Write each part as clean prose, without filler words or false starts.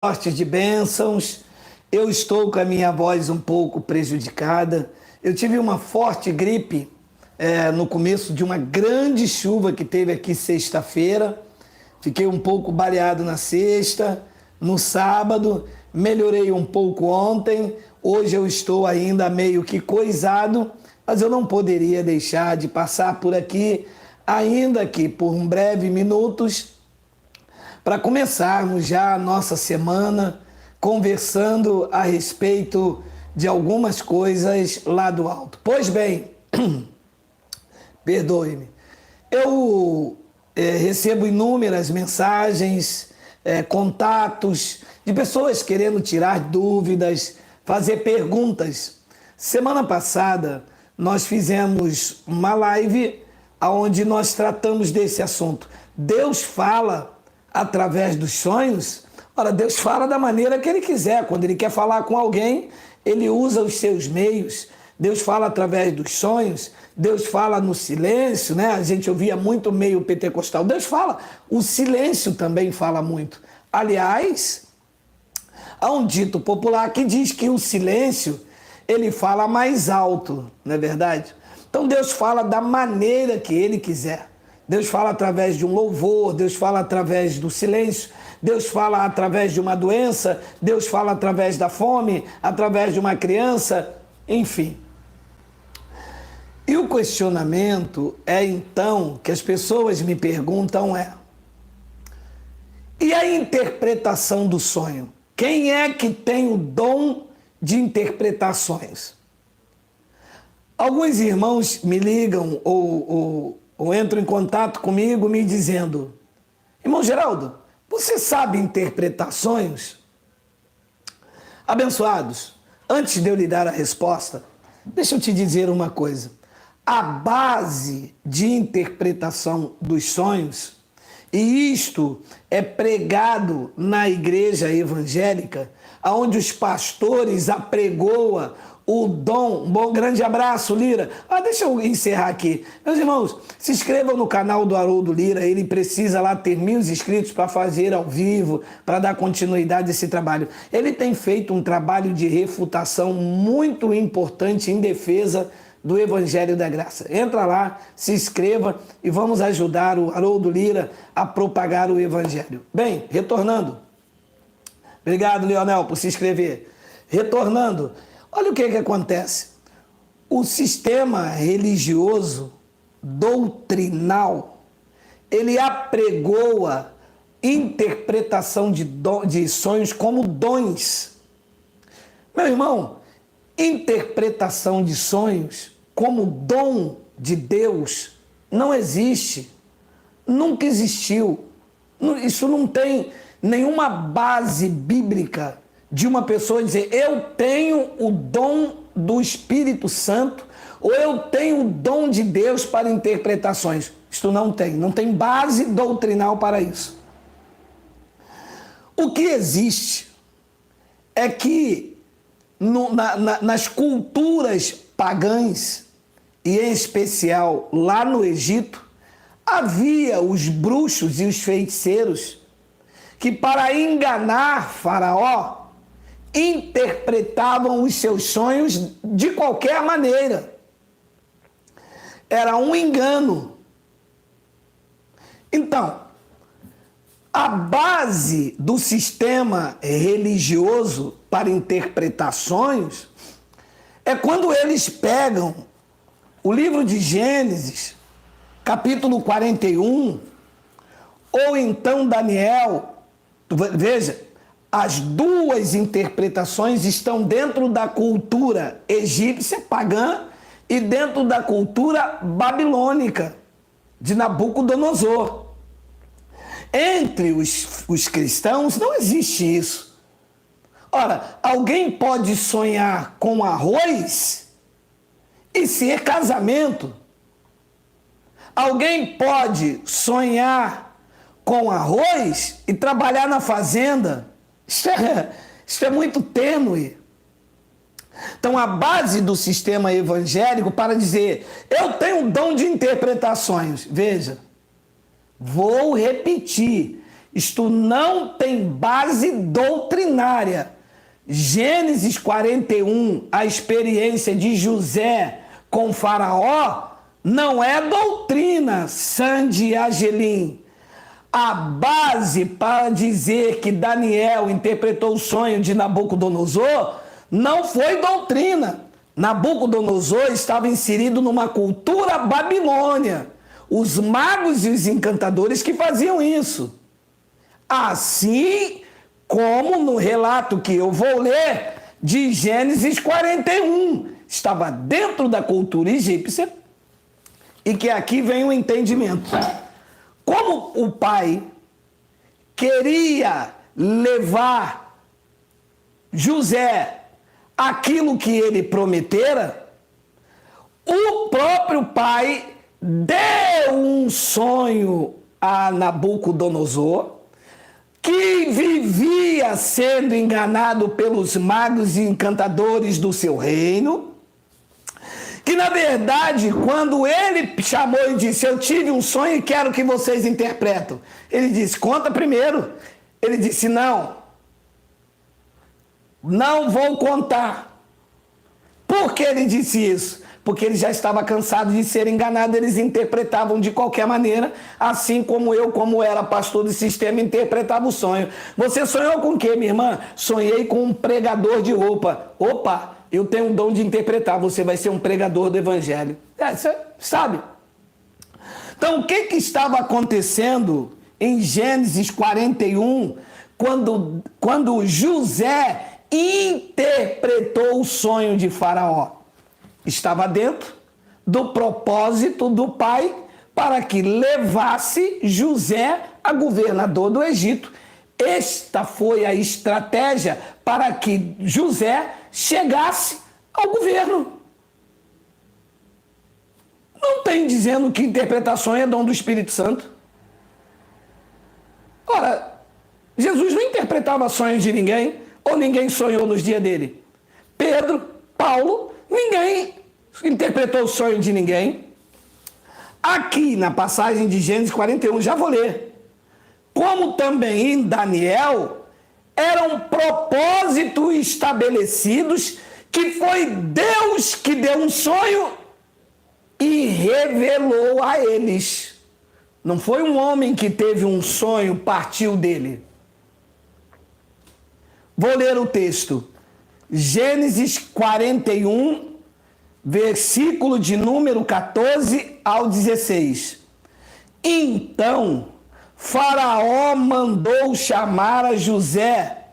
Sorte de bênçãos. Eu estou com a minha voz um pouco prejudicada. Eu tive uma forte gripe no começo de uma grande chuva que teve aqui sexta-feira. Fiquei um pouco baleado na sexta, no sábado. Melhorei um pouco ontem. Hoje eu estou ainda meio que coisado, mas eu não poderia deixar de passar por aqui, ainda que por um breve minutos, para começarmos já a nossa semana conversando a respeito de algumas coisas lá do alto. Pois bem, perdoe-me, eu recebo inúmeras mensagens, contatos de pessoas querendo tirar dúvidas, fazer perguntas. Semana passada nós fizemos uma live onde nós tratamos desse assunto. Deus fala através dos sonhos? Ora, Deus fala da maneira que Ele quiser. Quando Ele quer falar com alguém, Ele usa os seus meios. Deus fala através dos sonhos, Deus fala no silêncio, né? A gente ouvia muito meio pentecostal. Deus fala, o silêncio também fala muito. Aliás, há um dito popular que diz que o silêncio, ele fala mais alto, não é verdade? Então Deus fala da maneira que Ele quiser. Deus fala através de um louvor, Deus fala através do silêncio, Deus fala através de uma doença, Deus fala através da fome, através de uma criança, enfim. E o questionamento é então, que as pessoas me perguntam e a interpretação do sonho? Quem é que tem o dom de interpretações? Alguns irmãos me ligam ou entram em contato comigo me dizendo: irmão Geraldo, você sabe interpretar sonhos? Abençoados, antes de eu lhe dar a resposta, deixa eu te dizer uma coisa. A base de interpretação dos sonhos, e isto é pregado na igreja evangélica, onde os pastores apregoam o dom. Um bom grande abraço, Lira. Deixa eu encerrar aqui. Meus irmãos, se inscrevam no canal do Haroldo Lira. Ele precisa lá ter 1000 inscritos para fazer ao vivo, para dar continuidade a esse trabalho. Ele tem feito um trabalho de refutação muito importante em defesa do Evangelho da Graça. Entra lá, se inscreva e vamos ajudar o Haroldo Lira a propagar o Evangelho. Bem, retornando. Obrigado, Leonel, por se inscrever. Retornando. Olha o que acontece. O sistema religioso, doutrinal, ele apregoa interpretação de sonhos como dons. Meu irmão, interpretação de sonhos como dom de Deus não existe. Nunca existiu. Isso não tem nenhuma base bíblica de uma pessoa dizer: eu tenho o dom do Espírito Santo, ou eu tenho o dom de Deus para interpretações. Isto não tem base doutrinal para isso. O que existe é que nas culturas pagãs, e em especial lá no Egito, havia os bruxos e os feiticeiros que, para enganar Faraó, interpretavam os seus sonhos de qualquer maneira. Era um engano. Então, a base do sistema religioso para interpretar sonhos é quando eles pegam o livro de Gênesis, capítulo 41, ou então Daniel. Veja, as duas interpretações estão dentro da cultura egípcia, pagã, e dentro da cultura babilônica, de Nabucodonosor. Entre os cristãos não existe isso. Ora, alguém pode sonhar com arroz e ser casamento. Alguém pode sonhar com arroz e trabalhar na fazenda. Isso é muito tênue. Então, a base do sistema evangélico para dizer: eu tenho um dom de interpretações. Veja, vou repetir. Isto não tem base doutrinária. Gênesis 41, a experiência de José com Faraó, não é doutrina, Sandy Agelim. A base para dizer que Daniel interpretou o sonho de Nabucodonosor não foi doutrina. Nabucodonosor estava inserido numa cultura babilônia. Os magos e os encantadores que faziam isso. Assim como no relato que eu vou ler de Gênesis 41. Estava dentro da cultura egípcia e que aqui vem o entendimento. Como o pai queria levar José aquilo que ele prometera, o próprio pai deu um sonho a Nabucodonosor, que vivia sendo enganado pelos magos e encantadores do seu reino, que na verdade, quando ele chamou e disse, eu tive um sonho e quero que vocês interpretem, ele disse, conta primeiro. Ele disse, não vou contar. Por que ele disse isso? Porque ele já estava cansado de ser enganado, eles interpretavam de qualquer maneira, assim como eu, como era pastor do sistema, interpretava o sonho. Você sonhou com o quê, minha irmã? Sonhei com um pregador de roupa. Opa, eu tenho o dom de interpretar, você vai ser um pregador do evangelho. Você sabe? Então, o que estava acontecendo em Gênesis 41, quando José interpretou o sonho de Faraó? Estava dentro do propósito do pai para que levasse José a governador do Egito. Esta foi a estratégia para que José chegasse ao governo. Não tem dizendo que interpretação é dom do Espírito Santo. Ora, Jesus não interpretava sonhos de ninguém, ou ninguém sonhou nos dias dele. Pedro, Paulo, ninguém interpretou o sonho de ninguém. Aqui na passagem de Gênesis 41, já vou ler. Como também em Daniel, eram propósitos estabelecidos que foi Deus que deu um sonho e revelou a eles. Não foi um homem que teve um sonho, partiu dele. Vou ler o texto. Gênesis 41, versículo de número 14 ao 16. Então, Faraó mandou chamar a José.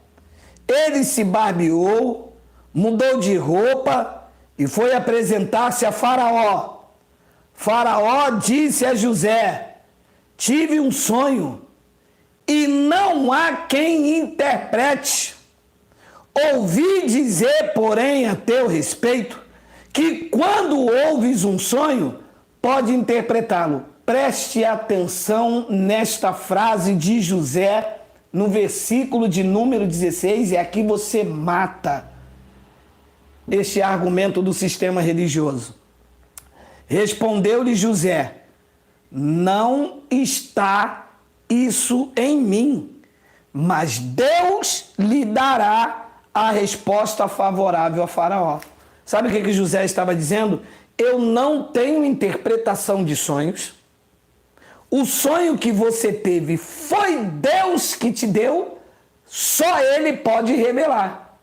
Ele se barbeou, mudou de roupa e foi apresentar-se a Faraó. Faraó disse a José, tive um sonho e não há quem interprete. Ouvi dizer, porém, a teu respeito, que quando ouves um sonho, pode interpretá-lo. Preste atenção nesta frase de José, no versículo de número 16, e aqui você mata este argumento do sistema religioso. Respondeu-lhe José, não está isso em mim, mas Deus lhe dará a resposta favorável a Faraó. Sabe o que José estava dizendo? Eu não tenho interpretação de sonhos. O sonho que você teve foi Deus que te deu, só Ele pode revelar.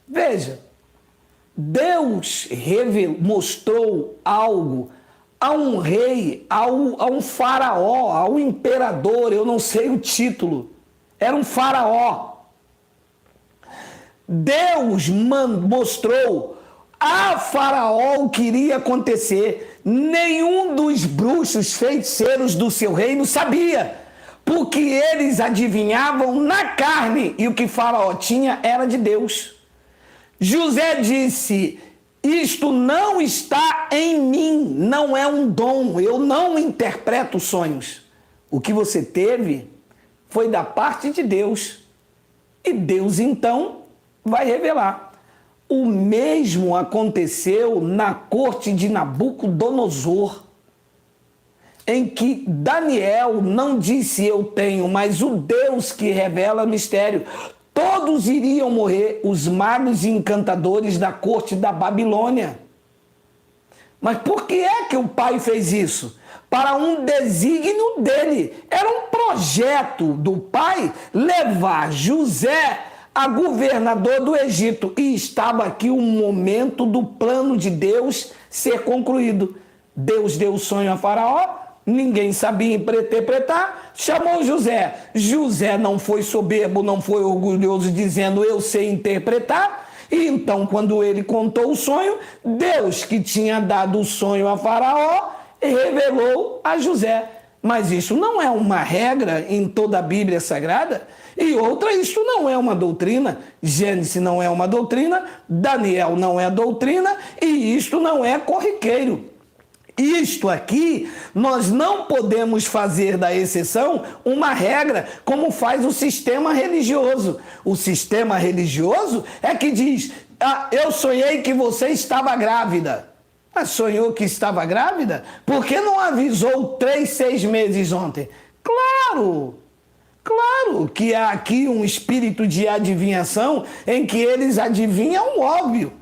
Veja, Deus mostrou algo a um rei, a um faraó, a um imperador, eu não sei o título, era um faraó. Deus mostrou a Faraó o que iria acontecer. Nenhum dos bruxos feiticeiros do seu reino sabia, porque eles adivinhavam na carne e o que Faraó tinha era de Deus. José disse, isto não está em mim, não é um dom, eu não interpreto sonhos. O que você teve foi da parte de Deus. E Deus então vai revelar. O mesmo aconteceu na corte de Nabucodonosor. em que Daniel não disse eu tenho, mas o Deus que revela mistério. Todos iriam morrer, os magos e encantadores da corte da Babilônia. Mas por que é que o pai fez isso? Para um desígnio dele. Era um projeto do pai levar José a governador do Egito. E estava aqui o momento do plano de Deus ser concluído. Deus deu o sonho a Faraó, ninguém sabia interpretar, chamou José. José não foi soberbo, não foi orgulhoso, dizendo eu sei interpretar. E então, quando ele contou o sonho, Deus, que tinha dado o sonho a Faraó, revelou a José. Mas isso não é uma regra em toda a Bíblia Sagrada. E outra, isso não é uma doutrina. Gênesis não é uma doutrina, Daniel não é doutrina, e isto não é corriqueiro. Isto aqui, nós não podemos fazer da exceção uma regra, como faz o sistema religioso. O sistema religioso é que diz, eu sonhei que você estava grávida. Mas sonhou que estava grávida? Por que não avisou 3, 6 meses ontem? Claro que há aqui um espírito de adivinhação em que eles adivinham o óbvio.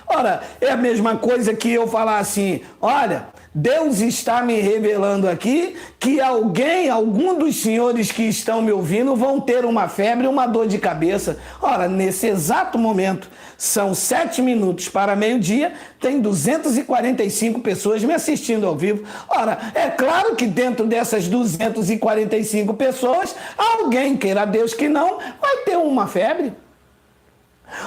Ora, é a mesma coisa que eu falar assim, olha, Deus está me revelando aqui que algum dos senhores que estão me ouvindo vão ter uma febre, uma dor de cabeça. Ora, nesse exato momento, são 7 minutos para meio-dia, tem 245 pessoas me assistindo ao vivo. Ora, é claro que dentro dessas 245 pessoas, alguém, queira Deus que não, vai ter uma febre.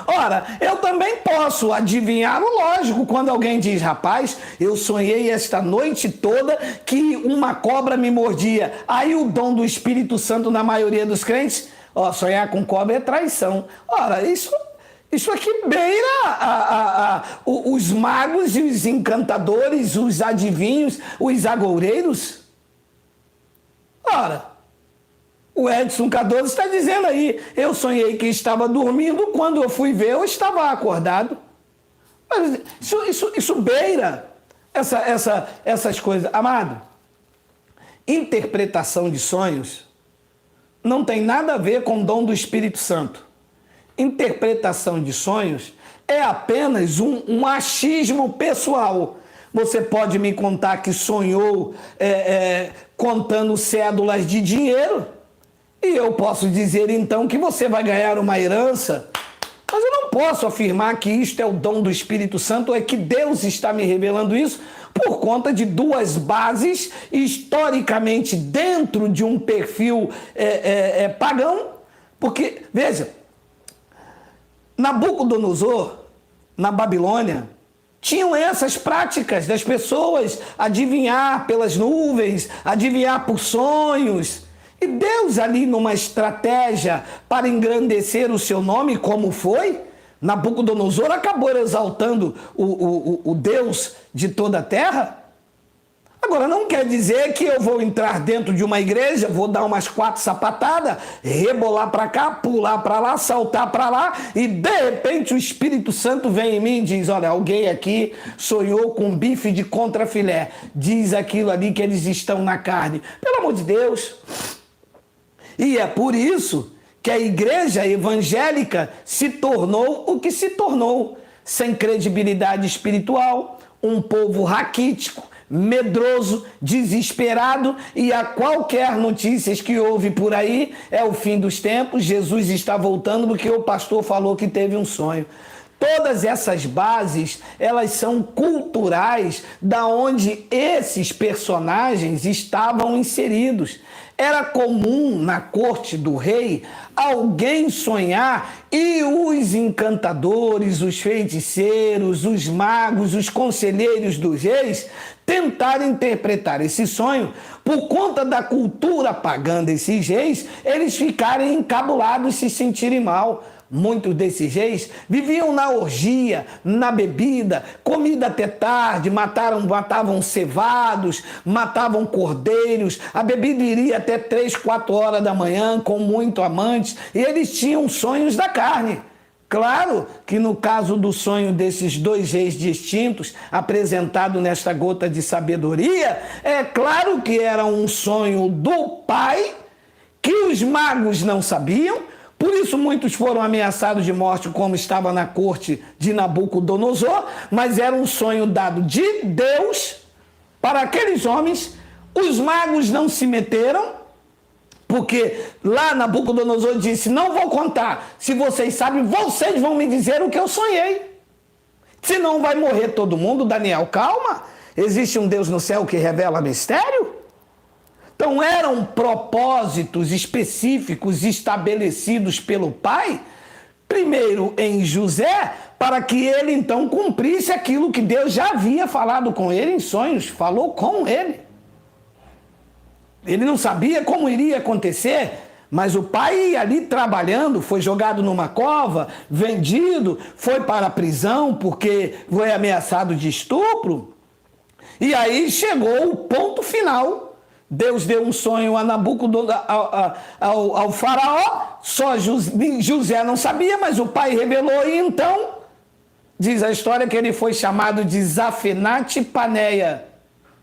Ora, eu também posso adivinhar o lógico quando alguém diz, rapaz, eu sonhei esta noite toda que uma cobra me mordia. Aí o dom do Espírito Santo na maioria dos crentes, sonhar com cobra é traição. Ora, isso aqui beira os magos e os encantadores, os adivinhos, os agoureiros. Ora, o Edson Cardoso está dizendo aí, eu sonhei que estava dormindo, quando eu fui ver, eu estava acordado. Mas isso beira essas coisas. Amado, interpretação de sonhos não tem nada a ver com o dom do Espírito Santo. Interpretação de sonhos é apenas um achismo pessoal. Você pode me contar que sonhou contando cédulas de dinheiro, e eu posso dizer então que você vai ganhar uma herança, mas eu não posso afirmar que isto é o dom do Espírito Santo, ou é que Deus está me revelando isso, por conta de duas bases historicamente dentro de um perfil pagão. Porque, veja, Nabucodonosor, na Babilônia, tinham essas práticas das pessoas adivinhar pelas nuvens, adivinhar por sonhos. E Deus ali numa estratégia para engrandecer o seu nome, como foi, Nabucodonosor acabou exaltando o Deus de toda a terra. Agora, não quer dizer que eu vou entrar dentro de uma igreja, vou dar umas 4 sapatadas, rebolar para cá, pular para lá, saltar para lá, e de repente o Espírito Santo vem em mim e diz, olha, alguém aqui sonhou com bife de contrafilé, diz aquilo ali que eles estão na carne. Pelo amor de Deus! E é por isso que a igreja evangélica se tornou o que se tornou, sem credibilidade espiritual, um povo raquítico, medroso, desesperado, e a qualquer notícia que houve por aí, é o fim dos tempos, Jesus está voltando porque o pastor falou que teve um sonho. Todas essas bases, elas são culturais da onde esses personagens estavam inseridos. Era comum na corte do rei alguém sonhar e os encantadores, os feiticeiros, os magos, os conselheiros dos reis tentarem interpretar esse sonho. Por conta da cultura pagã desses reis, eles ficarem encabulados e se sentirem mal. Muitos desses reis viviam na orgia, na bebida, comida até tarde, matavam cevados, matavam cordeiros, a bebida iria até 3, 4 horas da manhã com muito amante, e eles tinham sonhos da carne. Claro que no caso do sonho desses dois reis distintos, apresentado nesta gota de sabedoria, é claro que era um sonho do pai, que os magos não sabiam, por isso muitos foram ameaçados de morte, como estava na corte de Nabucodonosor, mas era um sonho dado de Deus para aqueles homens. Os magos não se meteram, porque lá Nabucodonosor disse, não vou contar, se vocês sabem, vocês vão me dizer o que eu sonhei. Senão vai morrer todo mundo. Daniel, calma, existe um Deus no céu que revela mistério? Então eram propósitos específicos estabelecidos pelo pai, primeiro em José, para que ele então cumprisse aquilo que Deus já havia falado com ele em sonhos, falou com ele. Ele não sabia como iria acontecer, mas o pai ia ali trabalhando, foi jogado numa cova, vendido, foi para a prisão porque foi ameaçado de estupro. E aí chegou o ponto final. Deus deu um sonho a Nabucodonosor, ao faraó, só José não sabia, mas o pai revelou, e então, diz a história que ele foi chamado de Zafenate Paneia,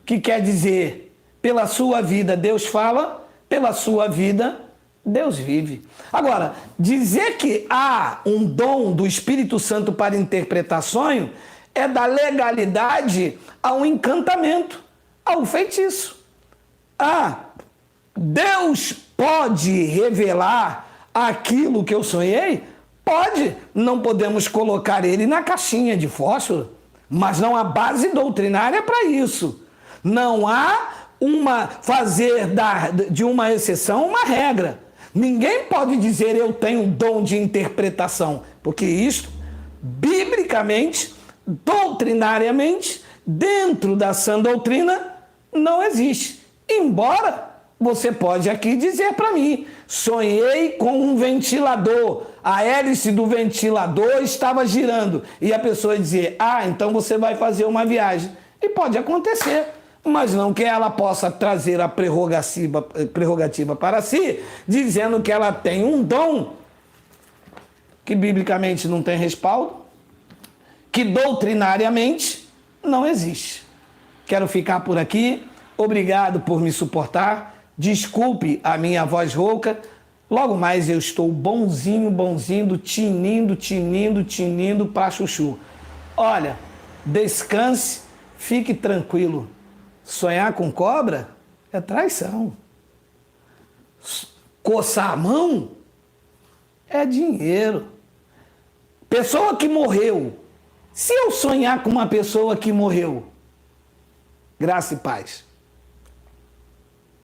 que quer dizer... Pela sua vida Deus fala, pela sua vida Deus vive. Agora, dizer que há um dom do Espírito Santo para interpretar sonho é dar legalidade ao encantamento, ao feitiço. Deus pode revelar aquilo que eu sonhei? Pode. Não podemos colocar ele na caixinha de fósforo, mas não há base doutrinária para isso. Não há fazer de uma exceção uma regra. Ninguém pode dizer eu tenho dom de interpretação, porque isto, biblicamente, doutrinariamente, dentro da sã doutrina, não existe. Embora você pode aqui dizer para mim, sonhei com um ventilador, a hélice do ventilador estava girando, e a pessoa dizer, então você vai fazer uma viagem. E pode acontecer. Mas não que ela possa trazer a prerrogativa para si, dizendo que ela tem um dom que biblicamente não tem respaldo, que doutrinariamente não existe. Quero ficar por aqui. Obrigado por me suportar. Desculpe a minha voz rouca. Logo mais eu estou bonzinho, tinindo para chuchu. Olha, descanse, fique tranquilo. Sonhar com cobra é traição. Coçar a mão é dinheiro. Pessoa que morreu. Se eu sonhar com uma pessoa que morreu, graça e paz.